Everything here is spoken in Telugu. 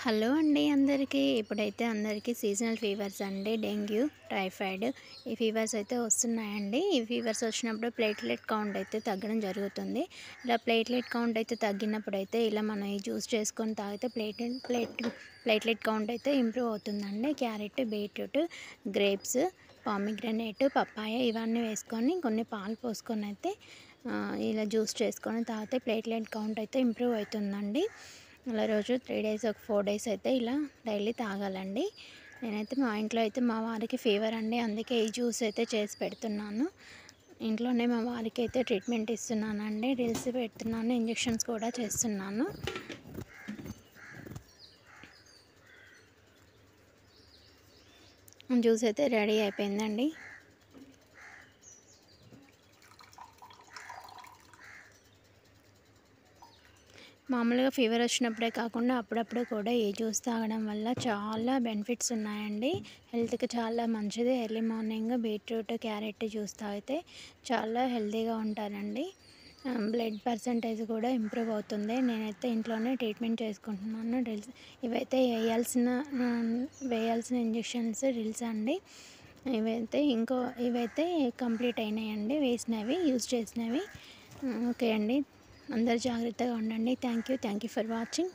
హలో అండి అందరికీ. ఇప్పుడైతే అందరికీ సీజనల్ ఫీవర్స్ అండి. డెంగ్యూ, టైఫాయిడ్ ఈ ఫీవర్స్ అయితే వస్తున్నాయండి. ఈ ఫీవర్స్ వచ్చినప్పుడు ప్లేట్లెట్ కౌంట్ అయితే తగ్గడం జరుగుతుంది. ఇలా ప్లేట్లెట్ కౌంట్ అయితే తగ్గినప్పుడైతే ఇలా మనం ఈ జ్యూస్ చేసుకొని తాగితే ప్లేట్లెట్ కౌంట్ అయితే ఇంప్రూవ్ అవుతుందండి. క్యారెట్, బీట్రూట్, గ్రేప్స్, పామిగ్రనేట్, పప్పాయ ఇవన్నీ వేసుకొని కొన్ని పాలు పోసుకొని అయితే ఇలా జ్యూస్ చేసుకొని తాగితే ప్లేట్లెట్ కౌంట్ అయితే ఇంప్రూవ్ అవుతుందండి. అలా రోజు 3 డేస్ ఒక 4 డేస్ అయితే ఇలా డైలీ తాగాలండి. నేనైతే మా ఇంట్లో అయితే మా వారికి ఫీవర్ అండి, అందుకే ఈ జ్యూస్ అయితే చేసి పెడుతున్నాను. ఇంట్లోనే మా వారికి అయితే ట్రీట్మెంట్ ఇస్తున్నానండి. డ్రిల్స్ పెడుతున్నాను, ఇంజెక్షన్స్ కూడా చేస్తున్నాను. జ్యూస్ అయితే రెడీ అయిపోయిందండి. మామూలుగా ఫీవర్ వచ్చినప్పుడే కాకుండా అప్పుడప్పుడు కూడా ఈ జ్యూస్ తాగడం వల్ల చాలా బెనిఫిట్స్ ఉన్నాయండి. హెల్త్‌కి చాలా మంచిది. Early morning beetroot, carrot juice తాగితే చాలా హెల్తీగా ఉంటారండి. బ్లడ్ పర్సంటేజ్ కూడా ఇంప్రూవ్ అవుతుంది. నేనైతే ఇంట్లోనే ట్రీట్మెంట్ చేసుకుంటున్నాను. డ్రిల్స్ ఇవైతే వేయాల్సిన ఇంజెక్షన్స్ డ్రిల్స్ అండి. ఇవైతే కంప్లీట్ అయినాయండి, వేసినవి యూజ్ చేసినవి. ఓకే అండి. అందరూ జాగ్రత్తగా ఉండండి. Thank you for watching.